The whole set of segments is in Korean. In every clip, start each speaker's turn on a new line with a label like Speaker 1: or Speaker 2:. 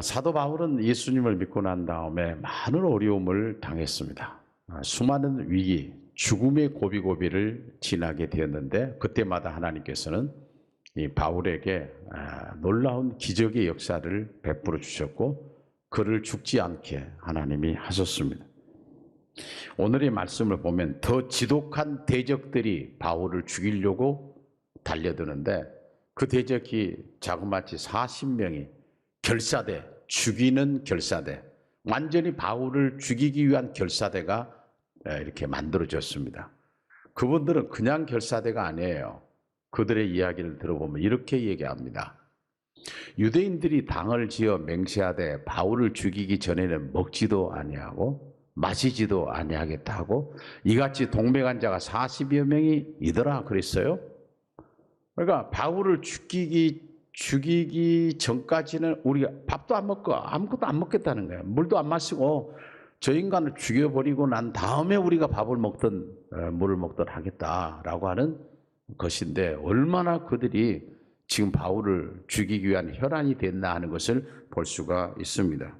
Speaker 1: 사도 바울은 예수님을 믿고 난 다음에 많은 어려움을 당했습니다. 수많은 위기, 죽음의 고비고비를 지나게 되었는데 그때마다 하나님께서는 이 바울에게 놀라운 기적의 역사를 베풀어 주셨고 그를 죽지 않게 하나님이 하셨습니다. 오늘의 말씀을 보면 더 지독한 대적들이 바울을 죽이려고 달려드는데 그 대적이 자그마치 40명이 결사대, 죽이는 결사대, 완전히 바울을 죽이기 위한 결사대가 이렇게 만들어졌습니다. 그분들은 그냥 결사대가 아니에요. 그들의 이야기를 들어보면 이렇게 얘기합니다. 유대인들이 당을 지어 맹세하되 바울을 죽이기 전에는 먹지도 아니하고 마시지도 아니하겠다 하고 이같이 동맹한 자가 40여 명이 있더라 그랬어요. 그러니까 바울을 죽이기 전까지는 우리가 밥도 안 먹고 아무것도 안 먹겠다는 거예요. 물도 안 마시고 저 인간을 죽여버리고 난 다음에 우리가 밥을 먹든 물을 먹든 하겠다라고 하는 것인데 얼마나 그들이 지금 바울을 죽이기 위한 혈안이 됐나 하는 것을 볼 수가 있습니다.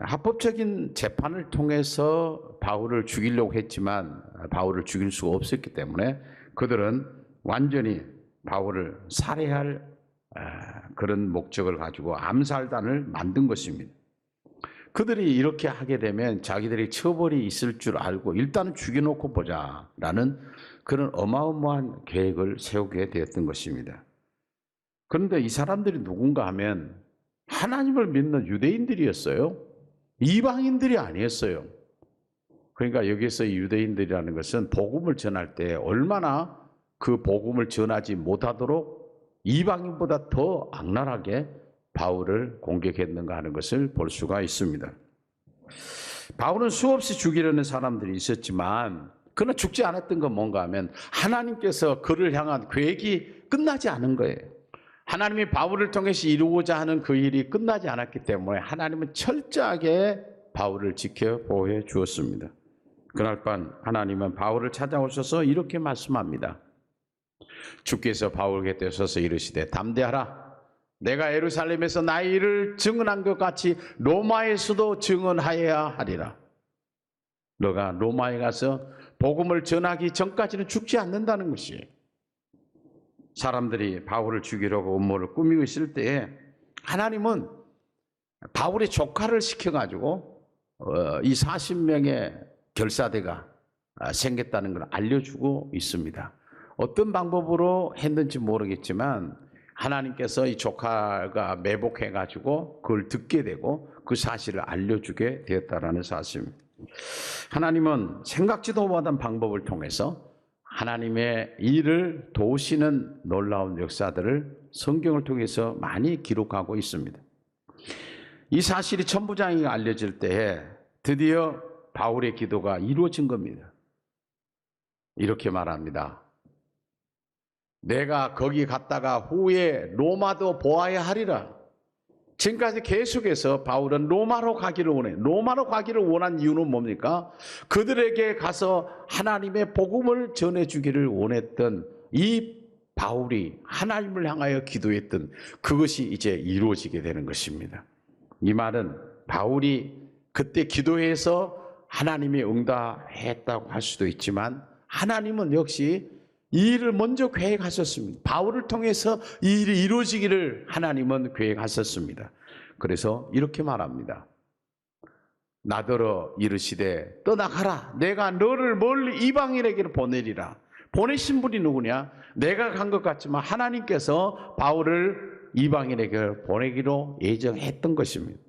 Speaker 1: 합법적인 재판을 통해서 바울을 죽이려고 했지만 바울을 죽일 수가 없었기 때문에 그들은 완전히 바울을 살해할 그런 목적을 가지고 암살단을 만든 것입니다. 그들이 이렇게 하게 되면 자기들이 처벌이 있을 줄 알고 일단은 죽여놓고 보자라는 그런 어마어마한 계획을 세우게 되었던 것입니다. 그런데 이 사람들이 누군가 하면 하나님을 믿는 유대인들이었어요. 이방인들이 아니었어요. 그러니까 여기서 유대인들이라는 것은 복음을 전할 때 얼마나 그 복음을 전하지 못하도록 이방인보다 더 악랄하게 바울을 공격했는가 하는 것을 볼 수가 있습니다. 바울은 수없이 죽이려는 사람들이 있었지만 그러나 죽지 않았던 건 뭔가 하면 하나님께서 그를 향한 계획이 끝나지 않은 거예요. 하나님이 바울을 통해서 이루고자 하는 그 일이 끝나지 않았기 때문에 하나님은 철저하게 바울을 지켜 보호해 주었습니다. 그날 밤 하나님은 바울을 찾아오셔서 이렇게 말씀합니다. 주께서 바울 곁에 서서 이르시되 담대하라. 내가 예루살렘에서 나의 일을 증언한 것 같이 로마에서도 증언하여야 하리라. 너가 로마에 가서 복음을 전하기 전까지는 죽지 않는다는 것이에요. 사람들이 바울을 죽이려고 음모를 꾸미고 있을 때에 하나님은 바울의 조카를 시켜가지고 이 40명의 결사대가 생겼다는 걸 알려주고 있습니다. 어떤 방법으로 했는지 모르겠지만 하나님께서 이 조카가 매복해가지고 그걸 듣게 되고 그 사실을 알려주게 되었다라는 사실입니다. 하나님은 생각지도 못한 방법을 통해서 하나님의 일을 도우시는 놀라운 역사들을 성경을 통해서 많이 기록하고 있습니다. 이 사실이 천부장에게 알려질 때에 드디어 바울의 기도가 이루어진 겁니다. 이렇게 말합니다. 내가 거기 갔다가 후에 로마도 보아야 하리라. 지금까지 계속해서 바울은 로마로 가기를 원해. 로마로 가기를 원한 이유는 뭡니까? 그들에게 가서 하나님의 복음을 전해주기를 원했던 이 바울이 하나님을 향하여 기도했던 그것이 이제 이루어지게 되는 것입니다. 이 말은 바울이 그때 기도해서 하나님이 응답했다고 할 수도 있지만 하나님은 역시 이 일을 먼저 계획하셨습니다. 바울을 통해서 이 일이 이루어지기를 하나님은 계획하셨습니다. 그래서 이렇게 말합니다. 나더러 이르시되 떠나가라. 내가 너를 멀리 이방인에게로 보내리라. 보내신 분이 누구냐? 내가 간 것 같지만 하나님께서 바울을 이방인에게 보내기로 예정했던 것입니다.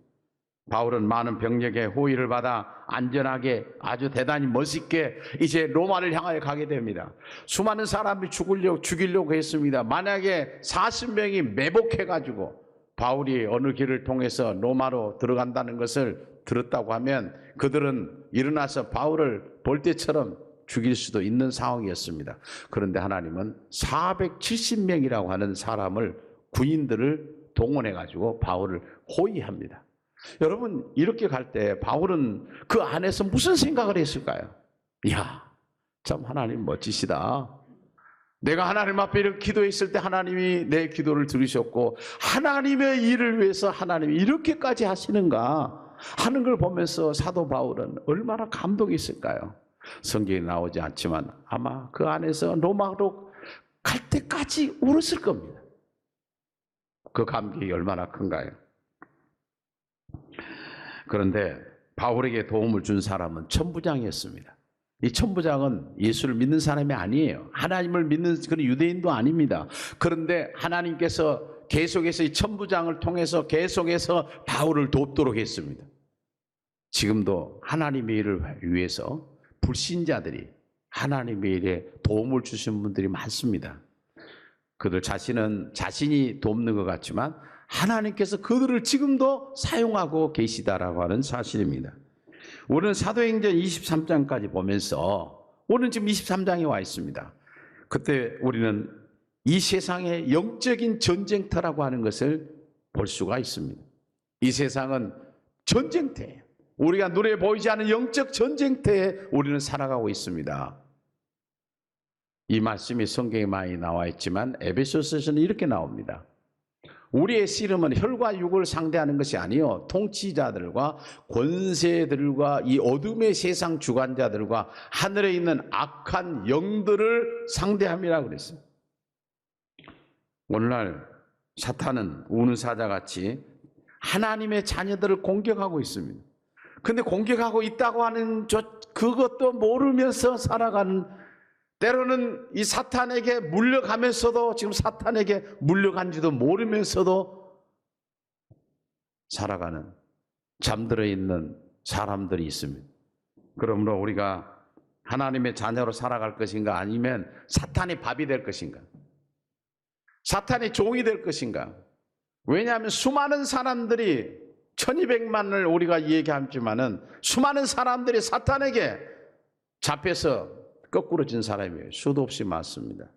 Speaker 1: 바울은 많은 병력의 호의를 받아 안전하게 아주 대단히 멋있게 이제 로마를 향하여 가게 됩니다. 수많은 사람이 죽이려고 했습니다. 만약에 40명이 매복해가지고 바울이 어느 길을 통해서 로마로 들어간다는 것을 들었다고 하면 그들은 일어나서 바울을 볼 때처럼 죽일 수도 있는 상황이었습니다. 그런데 하나님은 470명이라고 하는 사람을 군인들을 동원해가지고 바울을 호위합니다. 여러분 이렇게 갈 때 바울은 그 안에서 무슨 생각을 했을까요? 이야 참 하나님 멋지시다. 내가 하나님 앞에 이렇게 기도했을 때 하나님이 내 기도를 들으셨고 하나님의 일을 위해서 하나님이 이렇게까지 하시는가 하는 걸 보면서 사도 바울은 얼마나 감동이 있을까요? 성경에 나오지 않지만 아마 그 안에서 로마로 갈 때까지 울었을 겁니다. 그 감격이 얼마나 큰가요? 그런데 바울에게 도움을 준 사람은 천부장이었습니다. 이 천부장은 예수를 믿는 사람이 아니에요. 하나님을 믿는 그런 유대인도 아닙니다. 그런데 하나님께서 계속해서 이 천부장을 통해서 계속해서 바울을 돕도록 했습니다. 지금도 하나님의 일을 위해서 불신자들이 하나님의 일에 도움을 주신 분들이 많습니다. 그들 자신은 자신이 돕는 것 같지만 하나님께서 그들을 지금도 사용하고 계시다라고 하는 사실입니다. 우리는 사도행전 23장까지 보면서 오늘 지금 23장에 와 있습니다. 그때 우리는 이 세상의 영적인 전쟁터라고 하는 것을 볼 수가 있습니다. 이 세상은 전쟁터예요. 우리가 눈에 보이지 않는 영적 전쟁터에 우리는 살아가고 있습니다. 이 말씀이 성경에 많이 나와 있지만 에베소서에서는 이렇게 나옵니다. 우리의 씨름은 혈과 육을 상대하는 것이 아니요 통치자들과 권세들과 이 어둠의 세상 주관자들과 하늘에 있는 악한 영들을 상대함이라 그랬어요. 오늘날 사탄은 우는 사자같이 하나님의 자녀들을 공격하고 있습니다. 근데 공격하고 있다고 하는 그것도 모르면서 살아가는, 때로는 이 사탄에게 물려가면서도, 지금 사탄에게 물려간지도 모르면서도 살아가는, 잠들어 있는 사람들이 있습니다. 그러므로 우리가 하나님의 자녀로 살아갈 것인가, 아니면 사탄의 밥이 될 것인가, 사탄의 종이 될 것인가. 왜냐하면 수많은 사람들이, 1200만을 우리가 얘기하지만은 수많은 사람들이 사탄에게 잡혀서 거꾸로진 사람이에요. 수도 없이 많습니다.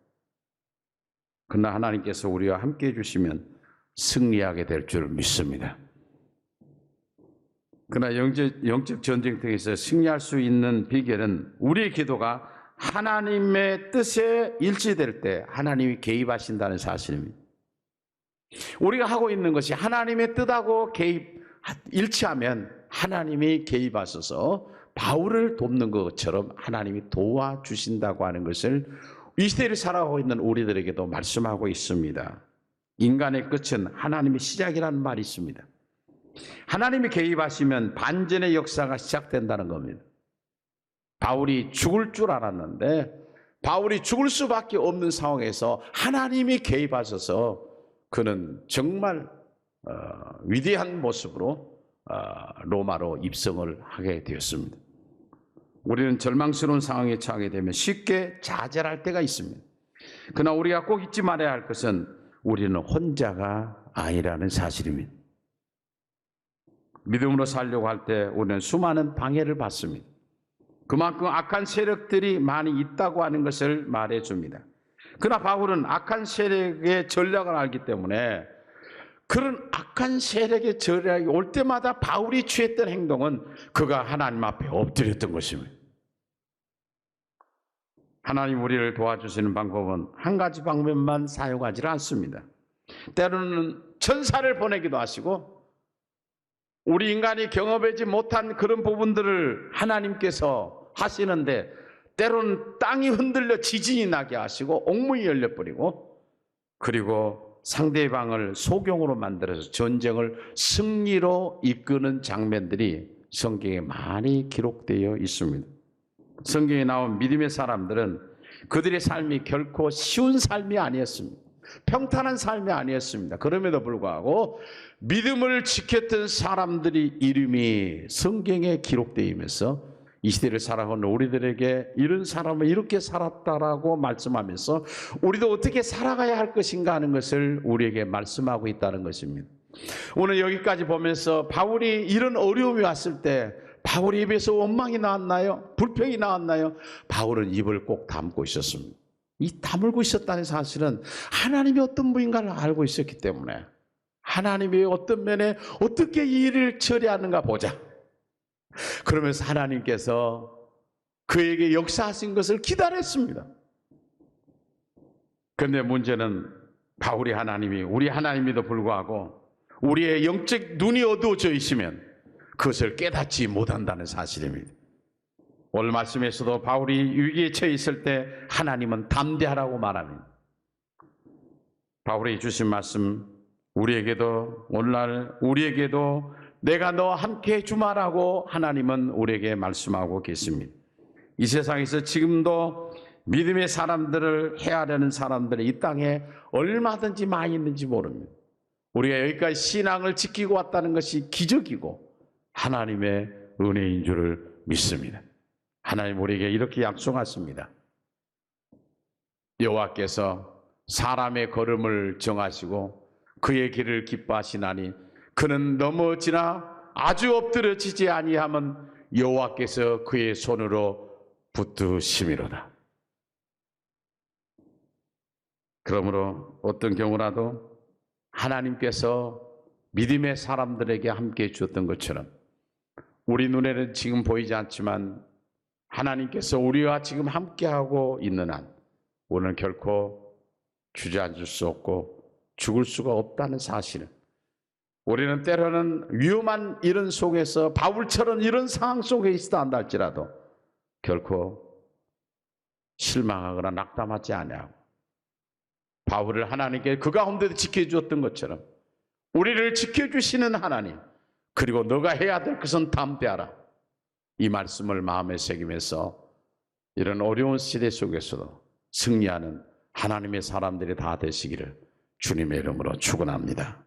Speaker 1: 그러나 하나님께서 우리와 함께 해주시면 승리하게 될 줄 믿습니다. 그러나 영적 전쟁터에서 승리할 수 있는 비결은 우리의 기도가 하나님의 뜻에 일치될 때 하나님이 개입하신다는 사실입니다. 우리가 하고 있는 것이 하나님의 뜻하고 일치하면 하나님이 개입하셔서 바울을 돕는 것처럼 하나님이 도와주신다고 하는 것을 이 시대를 살아가고 있는 우리들에게도 말씀하고 있습니다. 인간의 끝은 하나님의 시작이라는 말이 있습니다. 하나님이 개입하시면 반전의 역사가 시작된다는 겁니다. 바울이 죽을 줄 알았는데, 바울이 죽을 수밖에 없는 상황에서 하나님이 개입하셔서 그는 정말 위대한 모습으로 로마로 입성을 하게 되었습니다. 우리는 절망스러운 상황에 처하게 되면 쉽게 좌절할 때가 있습니다. 그러나 우리가 꼭 잊지 말아야 할 것은 우리는 혼자가 아니라는 사실입니다. 믿음으로 살려고 할 때 우리는 수많은 방해를 받습니다. 그만큼 악한 세력들이 많이 있다고 하는 것을 말해줍니다. 그러나 바울은 악한 세력의 전략을 알기 때문에 그런 악한 세력의 전략이 올 때마다 바울이 취했던 행동은 그가 하나님 앞에 엎드렸던 것입니다. 하나님 우리를 도와주시는 방법은 한 가지 방법만 사용하지 않습니다. 때로는 천사를 보내기도 하시고, 우리 인간이 경험하지 못한 그런 부분들을 하나님께서 하시는데, 때로는 땅이 흔들려 지진이 나게 하시고 옥문이 열려버리고, 그리고 상대방을 소경으로 만들어서 전쟁을 승리로 이끄는 장면들이 성경에 많이 기록되어 있습니다. 성경에 나온 믿음의 사람들은 그들의 삶이 결코 쉬운 삶이 아니었습니다. 평탄한 삶이 아니었습니다. 그럼에도 불구하고 믿음을 지켰던 사람들이 이름이 성경에 기록되면서 이 시대를 살아가는 우리들에게 이런 사람은 이렇게 살았다라고 말씀하면서 우리도 어떻게 살아가야 할 것인가 하는 것을 우리에게 말씀하고 있다는 것입니다. 오늘 여기까지 보면서 바울이 이런 어려움이 왔을 때 바울의 입에서 원망이 나왔나요? 불평이 나왔나요? 바울은 입을 꼭 다물고 있었습니다. 이 다물고 있었다는 사실은 하나님이 어떤 분인가를 알고 있었기 때문에 하나님이 어떤 면에 어떻게 이 일을 처리하는가 보자. 그러면서 하나님께서 그에게 역사하신 것을 기다렸습니다. 근데 문제는 바울이 하나님이 우리 하나님에도 불구하고 우리의 영적 눈이 어두워져 있으면 그것을 깨닫지 못한다는 사실입니다. 오늘 말씀에서도 바울이 위기에 처해 있을 때 하나님은 담대하라고 말합니다. 바울이 주신 말씀 우리에게도 오늘날 우리에게도 내가 너와 함께 해주마라고 하나님은 우리에게 말씀하고 계십니다. 이 세상에서 지금도 믿음의 사람들을 해하려는 사람들이 이 땅에 얼마든지 많이 있는지 모릅니다. 우리가 여기까지 신앙을 지키고 왔다는 것이 기적이고 하나님의 은혜인 줄을 믿습니다. 하나님 우리에게 이렇게 약속하십니다. 여호와께서 사람의 걸음을 정하시고 그의 길을 기뻐하시나니 그는 넘어지나 아주 엎드려지지 아니하면 여호와께서 그의 손으로 붙드심이로다. 그러므로 어떤 경우라도 하나님께서 믿음의 사람들에게 함께 해주었던 것처럼 우리 눈에는 지금 보이지 않지만 하나님께서 우리와 지금 함께하고 있는 한 우리는 결코 주저앉을 수 없고 죽을 수가 없다는 사실을, 우리는 때로는 위험한 이런 속에서 바울처럼 이런 상황 속에 있다 한다 할지라도 결코 실망하거나 낙담하지 아니하고 바울을 하나님께 그 가운데도 지켜주었던 것처럼 우리를 지켜주시는 하나님, 그리고 너가 해야 될 것은 담대하라, 이 말씀을 마음에 새기면서 이런 어려운 시대 속에서도 승리하는 하나님의 사람들이 다 되시기를 주님의 이름으로 축원합니다.